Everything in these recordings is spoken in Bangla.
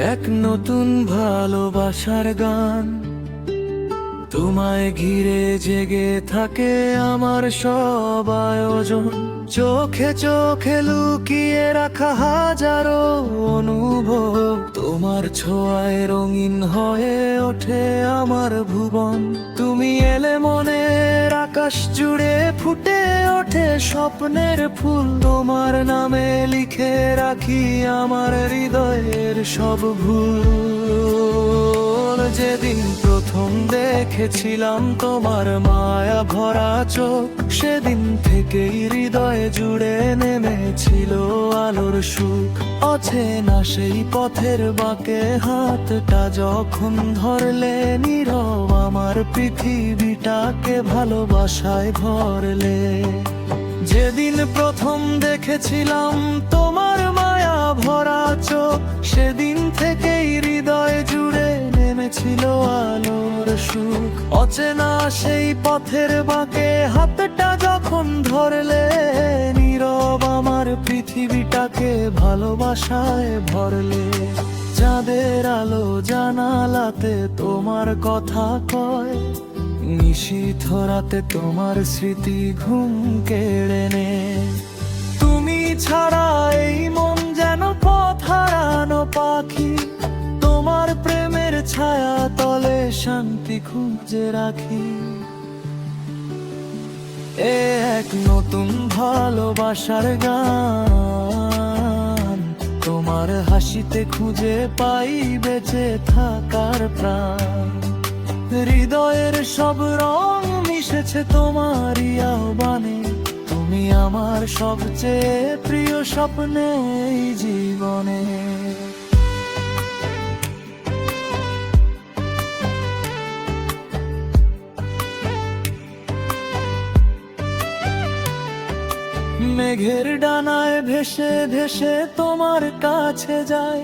এক নতুন ভালোবাসার গান, তোমায় ঘিরে জেগে থাকে আমার সব আয়োজন। চোখে চোখে লুকিয়ে রাখা হাজারো অনুভব, তোমার ছোঁয়ায় রঙিন হয়ে ওঠে আমার ভুবন। তুমি এলে মনের আকাশ জুড়ে ফুটে ওঠে স্বপ্নের ফুল। তোমার নামে লিখে রাখি আমার হৃদয়ের সব ভুল। যেদিন প্রথম দেখেছিলাম তোমার মায়া ভরা চোখ, সেদিন থেকেই হৃদয়ে জুড়ে নেমেছিল আলোর সুখ। অচেনা সেই পথের বাঁকে হাতটা যখন ধরলে, নীরব আমার পৃথিবীটাকে ভালোবাসায় ভরলে। যেদিন প্রথম দেখেছিলাম তোমার মায়া ভরা চোখ, সেদিন থেকেই হৃদয় জুড়ে নেমেছিল আলোর সুখ। অচেনা সেই পথের বাঁকে হাতটা যখন ধরলে, নীরব আমার পৃথিবীটাকে ভালোবাসায় ভরলে। চাঁদের আলো জানালাতে তোমার কথা কয়, নিশীথ রাতে তোমার স্মৃতি ঘুম কেড়ে নে। তুমি ছাড়া এই মন যেন পথ হারানো পাখি, তোমার প্রেমের ছায়া তলে শান্তি খুঁজে রাখি। এ এক নতুন ভালোবাসার গান, তোমার হাসিতে খুঁজে পাই বেঁচে থাকার প্রাণ। হৃদয়ের সব রং মিশেছে তোমারই আহ্বানে, তুমি আমার সবচেয়ে প্রিয় স্বপ্নে এই জীবনে। মেঘের ডানায় ভেসে ভেসে তোমার কাছে যাই,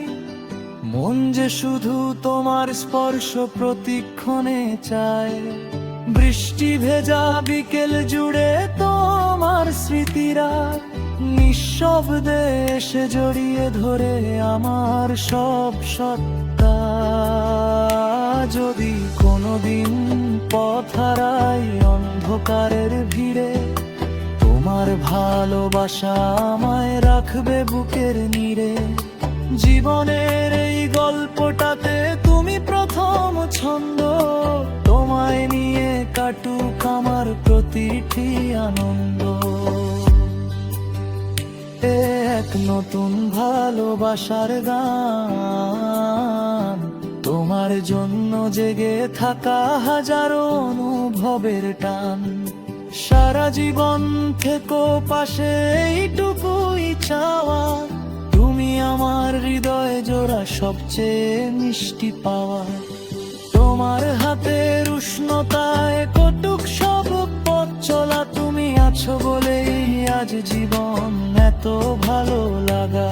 মন যে শুধু তোমার স্পর্শ প্রতিক্ষণে চায়। বৃষ্টি ভেজা বিকেল জুড়ে তোমার স্মৃতিরা নিঃশব্দে এসে জড়িয়ে ধরে আমার সব সত্তা। যদি কোনোদিন পথ হারাই অন্ধকারের ভিড়ে, তোমার ভালোবাসা আমায় রাখবে বুকের নীড়ে। জীবনের এই গল্পটাতে তুমি প্রথম ছন্দ, তোমায় নিয়ে কাটুক আমার প্রতিটি আনন্দ। এক নতুন ভালোবাসার গান, তোমার জন্য জেগে থাকা হাজারো অনুভবের টান। সারা জীবন থেকো পাশে এইটুকুই চাওয়া, তুমি আমার হৃদয়ে জোড়া সবচেয়ে মিষ্টি পাওয়া। তোমার হাতের উষ্ণতায় কটুক সব পথ চলা, তুমি আছো বলেই আজ জীবন এত ভালো লাগা।